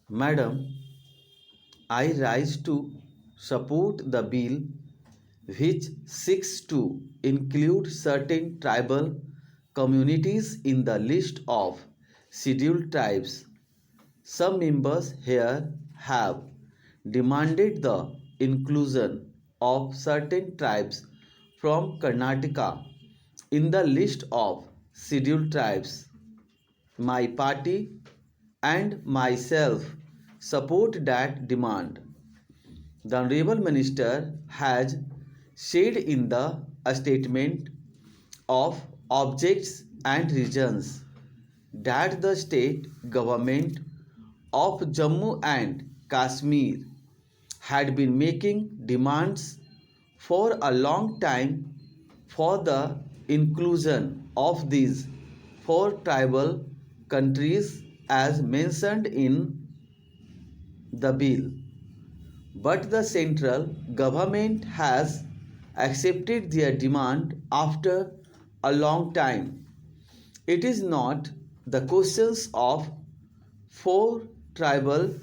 Madam, I rise to support the bill which seeks to include certain tribal communities in the list of scheduled tribes. Some members here have demanded the inclusion of certain tribes from Karnataka in the list of scheduled tribes. My party and myself support that demand. The Honorable Minister has said in the statement of objects and regions that the state government of Jammu and Kashmir had been making demands for a long time for the inclusion of these four tribal countries as mentioned in the bill. But the central government has accepted their demand after a long time. It is not the questions of four tribal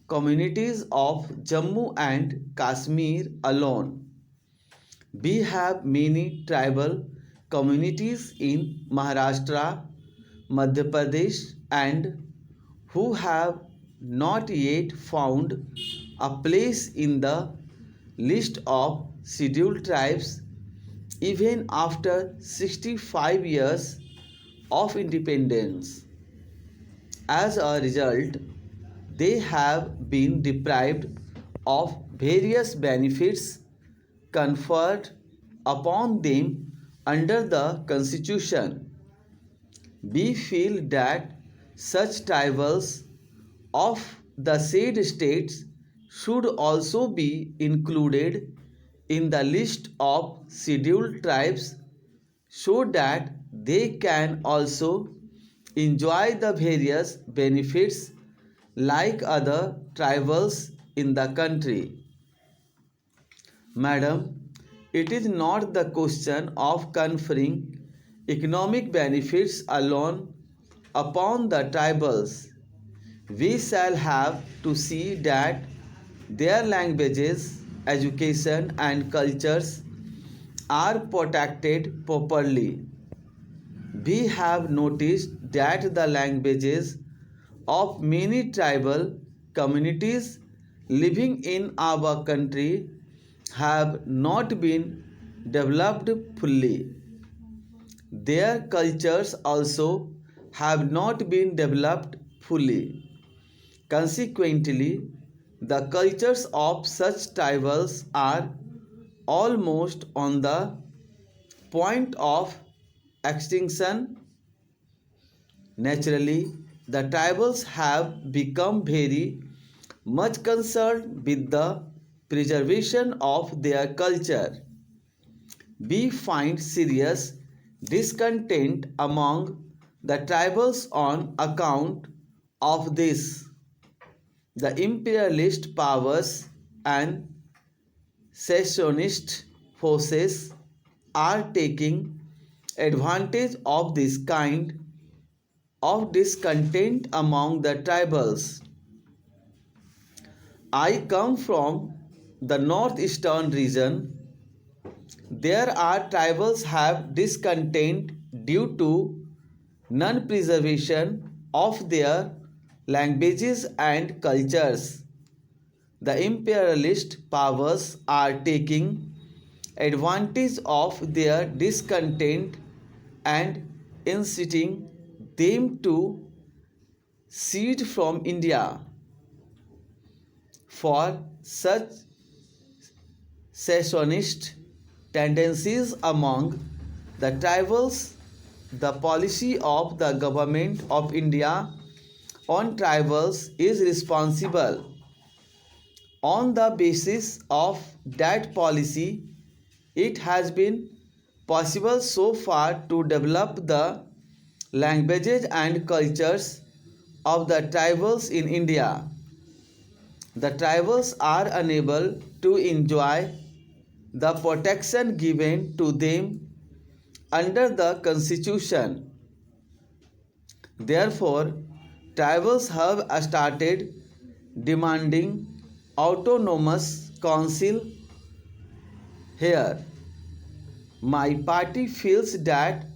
communities of Jammu and Kashmir alone. We have many tribal communities in Maharashtra, Madhya Pradesh, and who have not yet found a place in the list of scheduled tribes even after 65 years of independence. As a result, they have been deprived of various benefits conferred upon them under the Constitution. We feel that such tribals of the said states should also be included in the list of scheduled tribes so that they can also enjoy the various benefits like other tribals in the country. Madam, it is not the question of conferring economic benefits alone upon the tribals. We shall have to see that their languages, education, and cultures are protected properly. We have noticed that the languages of many tribal communities living in our country have not been developed fully. Their cultures also have not been developed fully. Consequently, the cultures of such tribals are almost on the point of extinction. Naturally, the tribals have become very much concerned with the preservation of their culture. We find serious discontent among the tribals on account of this. The imperialist powers and secessionist forces are taking advantage of this kind of discontent among the tribals. I come from the northeastern region. There are tribals have discontent due to non-preservation of their languages and cultures. The imperialist powers are taking advantage of their discontent and inciting them to secede from India. For such secessionist tendencies among the tribals, the policy of the government of India on tribals is responsible. On the basis of that policy, it has been possible so far to develop the languages and cultures of the tribals in India. The tribals are unable to enjoy the protection given to them under the Constitution. Therefore, tribals have started demanding autonomous council here. My party feels that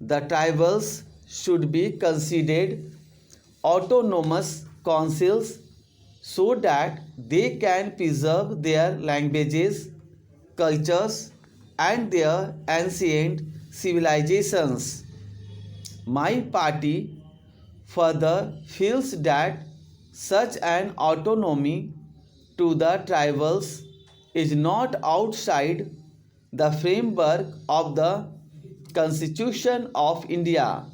the tribals should be considered autonomous councils so that they can preserve their languages, cultures, and their ancient civilizations. My party further feels that such an autonomy to the tribals is not outside the framework of the Constitution of India,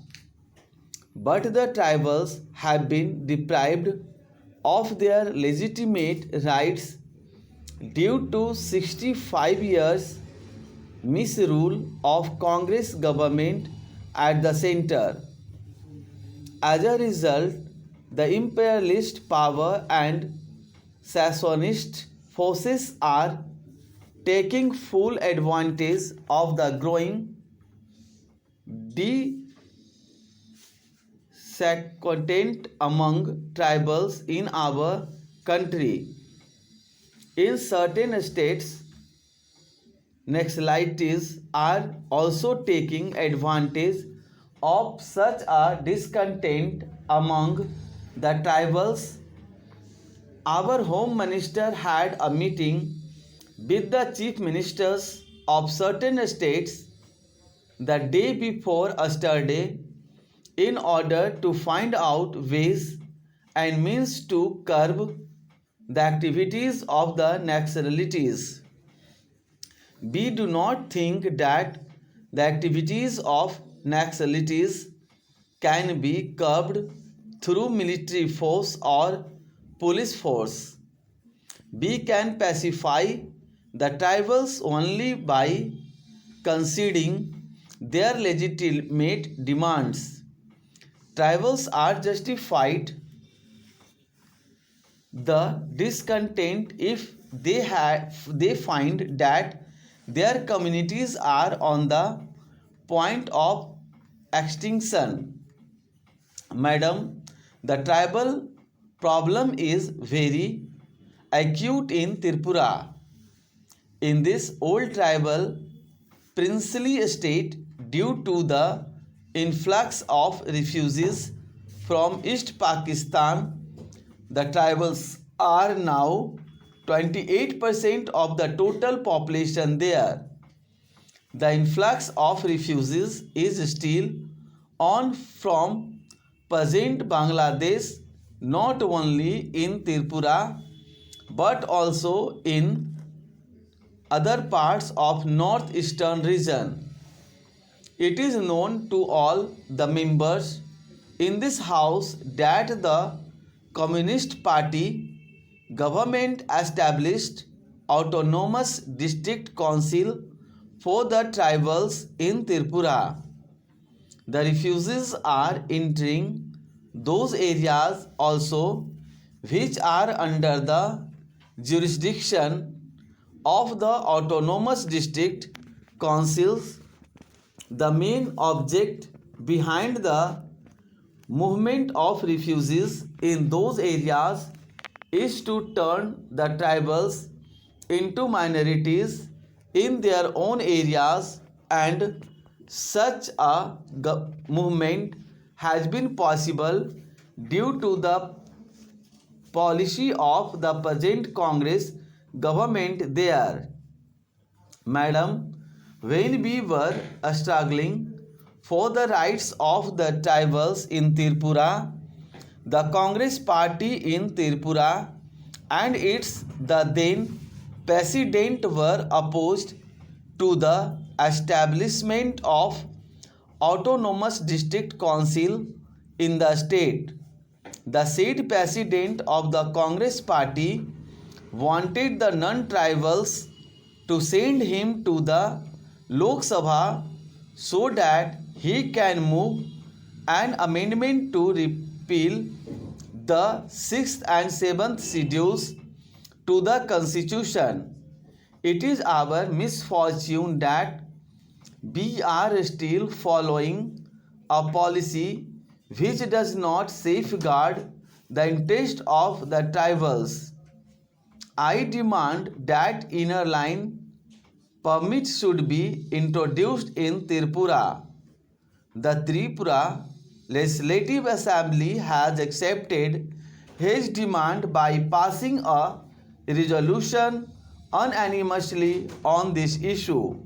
but the tribals have been deprived of their legitimate rights due to 65 years misrule of Congress government at the center. As a result, the imperialist power and secessionist forces are taking full advantage of the growing discontent among tribals in our country. In certain states, Naxalites are also taking advantage of such a discontent among the tribals. Our Home Minister had a meeting with the chief ministers of certain states the day before yesterday in order to find out ways and means to curb the activities of the Naxalites. We do not think that the activities of Naxalites can be curbed through military force or police force. We can pacify the tribals only by conceding their legitimate demands. Tribals are justified the discontent if they find that their communities are on the point of extinction. Madam, the tribal problem is very acute in Tripura. In this old tribal princely state, due to the influx of refugees from East Pakistan, the tribals are now 28% of the total population there. The influx of refugees is still on from present Bangladesh, not only in Tripura but also in other parts of northeastern region. It is known to all the members in this house that the Communist Party government established autonomous district council for the tribals in Tripura. The refugees are entering those areas also which are under the jurisdiction of the autonomous district councils. The main object behind the movement of refugees in those areas is to turn the tribals into minorities in their own areas, and such a movement has been possible due to the policy of the present Congress government there. Madam, when we were struggling for the rights of the tribals in Tripura, the Congress party in Tripura and the then president were opposed to the establishment of autonomous district council in the state. The said president of the Congress party wanted the non-tribals to send him to the Lok Sabha so that he can move an amendment to repeal the 6th and 7th schedules to the Constitution. It is our misfortune that we are still following a policy which does not safeguard the interest of the tribals. I demand that inner line permits should be introduced in Tripura. The Tripura Legislative Assembly has accepted his demand by passing a resolution unanimously on this issue.